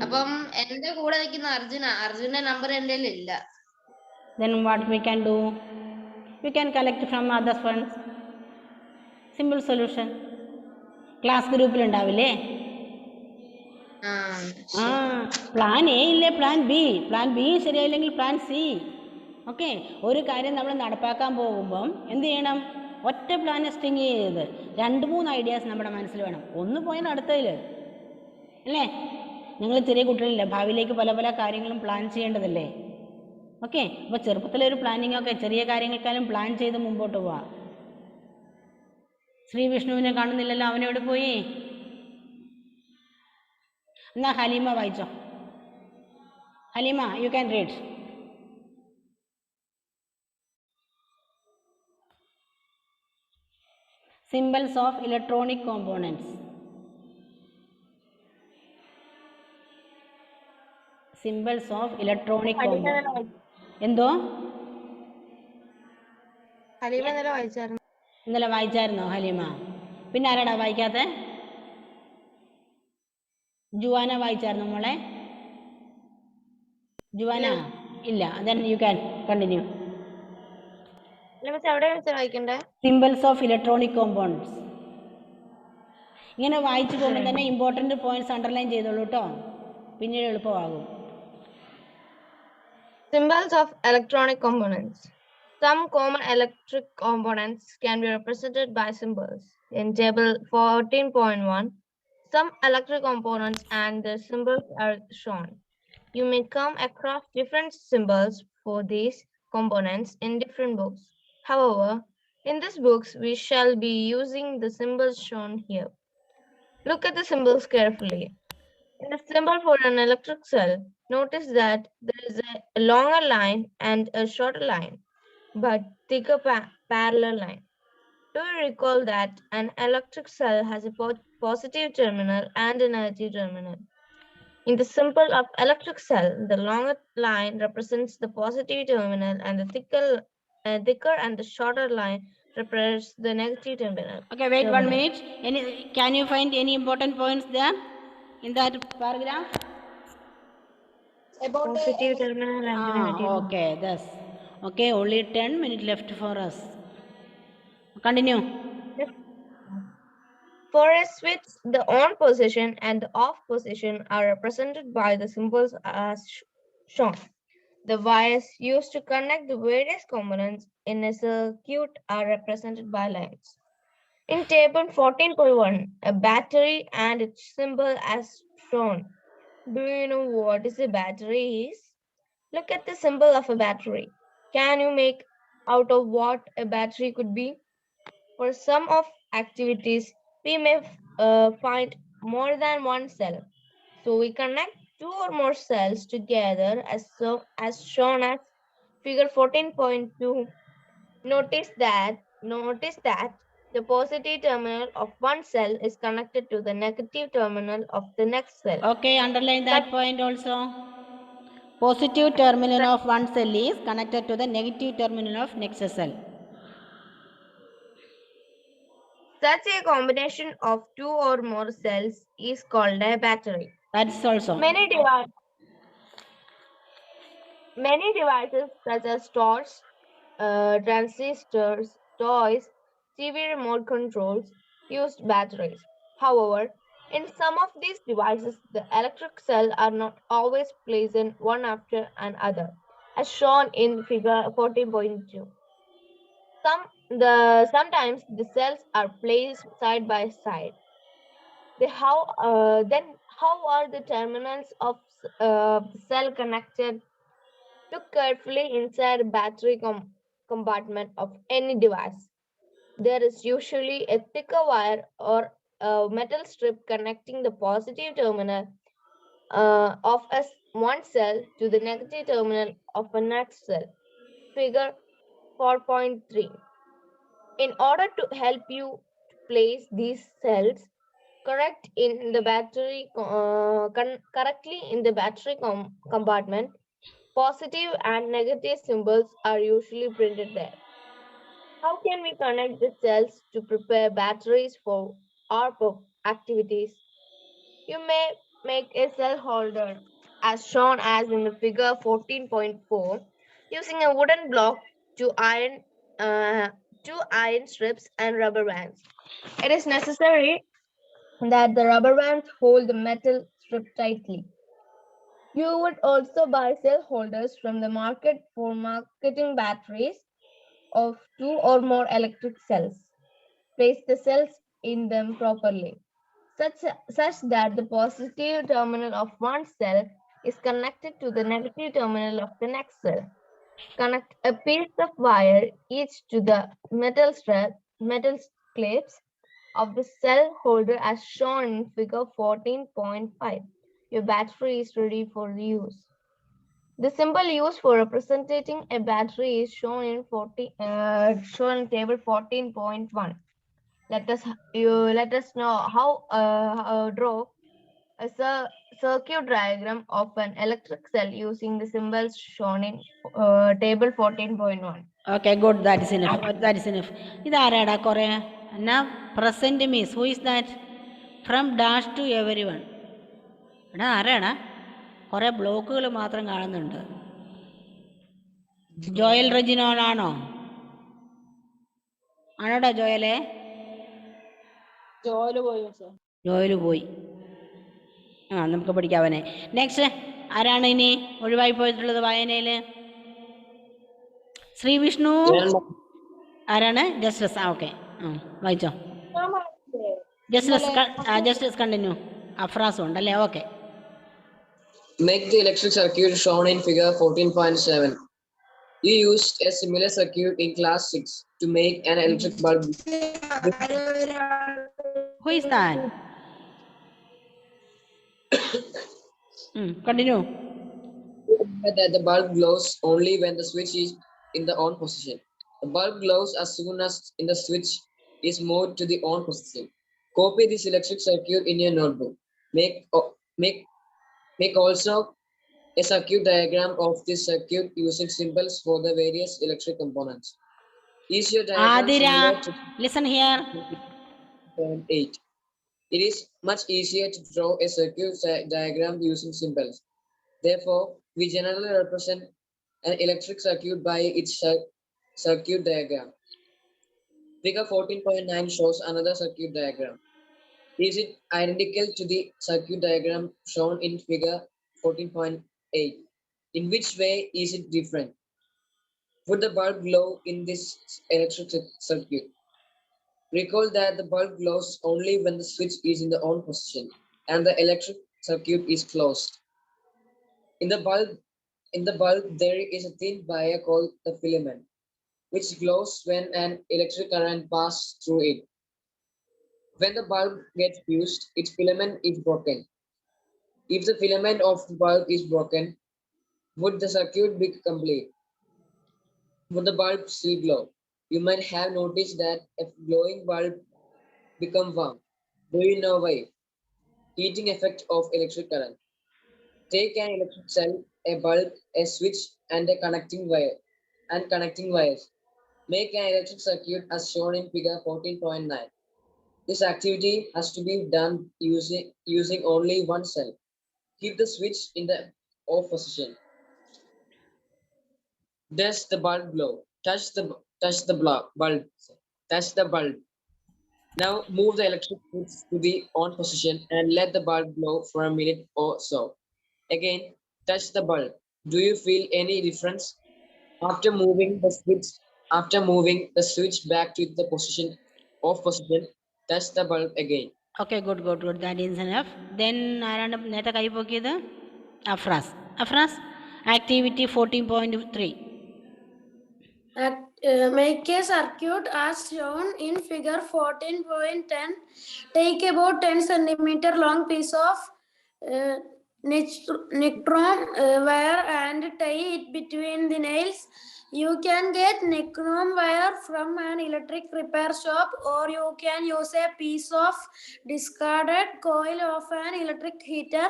അപ്പം എന്റെ കൂടെ നിൽക്കുന്ന അർജുന്റെ നമ്പർ എന്റെ ഇല്ല. Then what we can do? We can collect from other funds. Simple solution. Class ഗ്രൂപ്പിൽ ഉണ്ടാവില്ലേ? പ്ലാൻ എ ഇല്ലേ, പ്ലാൻ ബി. പ്ലാൻ ബി ശരിയായില്ലെങ്കിൽ പ്ലാൻ സി. ഓക്കെ, ഒരു കാര്യം നമ്മൾ നടപ്പാക്കാൻ പോകുമ്പം എന്ത് ചെയ്യണം? ഒറ്റ പ്ലാൻ സ്റ്റിങ് ചെയ്ത് 2-3 ഐഡിയാസ് നമ്മുടെ മനസ്സിൽ വേണം. ഒന്ന് പോയാൽ അടുത്തതിൽ അല്ലേ? നിങ്ങൾ ചെറിയ കുട്ടികളില്ലേ, ഭാവിയിലേക്ക് പല പല കാര്യങ്ങളും പ്ലാൻ ചെയ്യേണ്ടതല്ലേ? ഓക്കെ, അപ്പോൾ ചെറുപ്പത്തിലൊരു പ്ലാനിങ് ഒക്കെ ചെറിയ കാര്യങ്ങൾക്കാലും പ്ലാൻ ചെയ്ത് മുമ്പോട്ട് പോവാം. ശ്രീ വിഷ്ണുവിനെ കാണുന്നില്ലല്ലോ, അവനെവിടെ പോയി? എന്നാ ഹലീമ വായിച്ചോ. Haleema, you can read. Symbols of electronic components. Symbols of electronic components. എന്തോ? ഹലീമ ഇന്നലെ വായിച്ചായിരുന്നോ ഹലീമ? പിന്നെ ആരാടാ വായിക്കാത്തെ? ജുവാന വായിച്ചായിരുന്നോ മോളെ? ജുവാന ഇല്ല. then you can continue. എവിടെ വായിക്കണ്ടേ? Symbols of electronic components. ഇങ്ങനെ വായിച്ചു പോകുമ്പോൾ തന്നെ ഇമ്പോർട്ടൻ്റ് പോയിന്റ്സ് അണ്ടർലൈൻ ചെയ്തോളൂ കേട്ടോ, പിന്നീട് എളുപ്പമാകും. Symbols of electronic components. Some common electric components can be represented by symbols. In table 14.1, some electric components and the symbols are shown. You may come across different symbols for these components in different books. However, in these books, we shall be using the symbols shown here. Look at the symbols carefully. In the symbol for an electric cell, notice that there is a longer line and a shorter line, but thicker parallel line. Do you recall that an electric cell has a positive terminal and a negative terminal? In the symbol of electric cell, the longer line represents the positive terminal and the thicker and the shorter line represents the negative terminal. Okay, wait 1 minute. Can you find any important points there in that paragraph? About Positive terminal and negative. Okay, thus. Okay, only 10 minutes left for us. Continue. For a switch, the on position and the off position are represented by the symbols as shown. The wires used to connect the various components in a circuit are represented by lines. In table 14.1, a battery and its symbol as shown. Do you know what is a battery is? Look at the symbol of a battery. Can you make out of what a battery could be? For some of activities, we may find more than one cell. So we connect 2 or more cells together as shown as figure 14.2. Notice that the positive terminal of one cell is connected to the negative terminal of the next cell. Okay, underline that point also. Positive terminal of one cell is connected to the negative terminal of next cell. Such a combination of 2 or more cells is called a battery. That's also. Many devices such as torch, transistors, toys, TV remote controls use batteries. However, in some of these devices, the electric cells are not always placed one after another, as shown in figure 14.2. Sometimes the cells are placed side by side. Then how are the terminals of the cell connected? Look carefully inside a battery compartment of any device. There is usually a thicker wire or a metal strip connecting the positive terminal of one cell to the negative terminal of a next cell. Figure 4.3. In order to help you place these cells correctly in the battery compartment, positive and negative symbols are usually printed there. How can we connect the cells to prepare batteries for our activities? You may make a cell holder as shown as in the figure 14.4 using a wooden block, two iron strips and rubber bands. It is necessary that the rubber bands hold the metal strip tightly. You would also buy cell holders from the market for marketing batteries of 2 or more electric cells. Place the cells in them properly, such that the positive terminal of one cell is connected to the negative terminal of the next cell. Connect a piece of wire each to the metal clips of the cell holder as shown in figure 14.5. Your battery is ready for use. The symbol used for representing a battery is shown in table 14.1. Let us know how draw a circuit diagram of an electric cell using the symbols shown in table 14.1. Okay, good. That is enough. That is enough. ഇതാരാടാ കുറേ എന്നാ present miss who is that from dash to everyone എടാ ആരാടാ കുറേ ബ്ലോക്കുകൾ മാത്രം കാണുന്നുണ്ട്. ജോയൽ റെജിനോളാണോ? ആണോടാ ജോയലേ? ജോലി പോയി ജോയിൽ പോയി. നമുക്ക് പഠിക്കാവനെ. നെക്സ്റ്റ് ആരാണ് ഇനി ഒഴിവായി പോയിട്ടുള്ളത് വായനയിൽ? ശ്രീ വിഷ്ണു ആരാണ്? ജസ്റ്റിസ്. ഓക്കെ, വായിച്ചോ. Justice continue. അഫ്രാസും ഉണ്ടല്ലേ? Okay. Make the electric circuit shown in figure 14.7. You used a similar circuit in class 6 to make an electric bulb. Who is that? Continue. That the bulb glows only when the switch is in the on position. The bulb glows as soon as the switch is moved to the on position. Copy this electric circuit in your notebook. Make also a circuit diagram of this circuit using symbols for the various electric components. Is your diagram similar to listen here. 8? It is much easier to draw a circuit diagram using symbols. Therefore, we generally represent an electric circuit by its circuit diagram. Figure 14.9 shows another circuit diagram. Is it identical to the circuit diagram shown in figure 14.8? In which way is it different? Would the bulb glow in this electric circuit? Recall that the bulb glows only when the switch is in the on position and the electric circuit is closed. In the bulb, there is a thin wire called the filament, which glows when an electric current passes through it. When the bulb gets fused, its filament is broken. If the filament of the bulb is broken, would the circuit be complete? Would the bulb still glow? You might have noticed that a glowing bulb becomes warm. Do you know why? Heating effect of electric current. Take an electric cell, a bulb, a switch, and a connecting wires. Make an electric circuit as shown in figure 14.9. This activity has to be done using only one cell. Keep the switch in the off position. Does the bulb glow? Touch the bulb. Now move the electric switch to the on position and let the bulb glow for a minute or so. Again, touch the bulb. Do you feel any difference? After moving the switch back to the off position, touch the bulb again. Okay, good. That is enough. Then ആരാണ് നേരത്തെ കൈ പൊക്കിയത്? Afras, activity 14.3. Make a circuit as shown in figure 14.10. Take about 10 centimeter long piece of nichrome wire and tie it between the nails. You can get nichrome wire from an electric repair shop, or you can use a piece of discarded coil of an electric heater.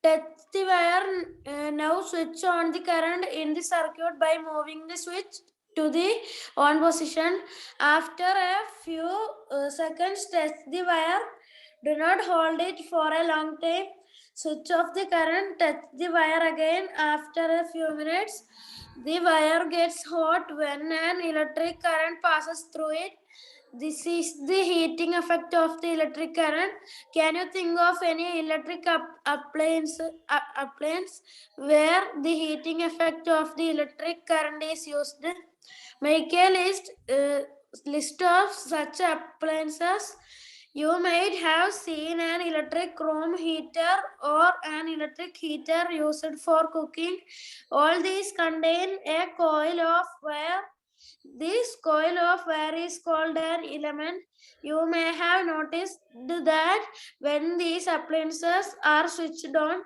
Touch the wire. Now switch on the current in the circuit by moving the switch to the on position. After a few seconds, touch the wire. Do not hold it for a long time. Switch off the current, touch the wire again. After a few minutes, the wire gets hot when an electric current passes through it. This is the heating effect of the electric current. Can you think of any electric appliance where the heating effect of the electric current is used? Make a list of such appliances. You might have seen an electric room heater or an electric heater used for cooking. All these contain a coil of wire. This coil of wire is called an filament. You may have noticed that when these appliances are switched on,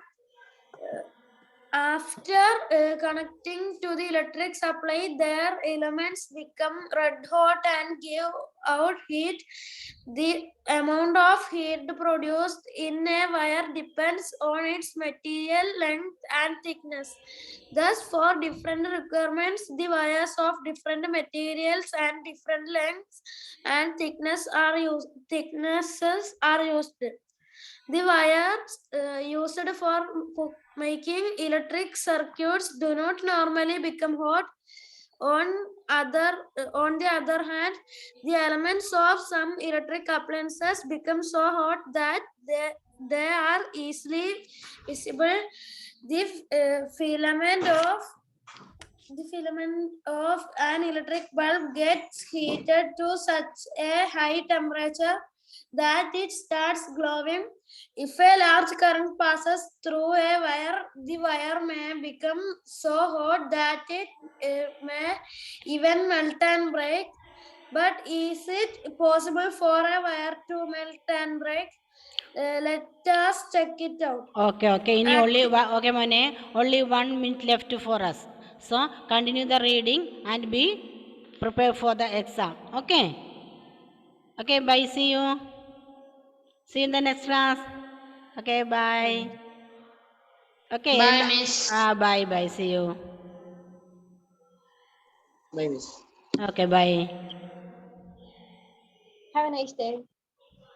after connecting to the electric supply, their elements become red hot and give out heat. The amount of heat produced in a wire depends on its material length and thickness. Thus, for different requirements, the wires of different materials and different lengths and thicknesses are used. The wires used for making electric circuits do not normally become hot. On the other hand, the elements of some electric appliances become so hot that they are easily visible. The filament of an electric bulb gets heated to such a high temperature that it starts glowing. If a large current passes through a wire, the wire may become so hot that it may even melt and break. But is it possible for a wire to melt and break? Let us check it out. Okay. ഇനി okay മോനെ, only 1 minute left for us. So continue the reading and be prepared for the exam. Okay. Okay, bye. See you. See you in the next class. Okay, bye. Okay. Bye, miss. Bye. See you. Bye, miss. Okay, bye. Have a nice day.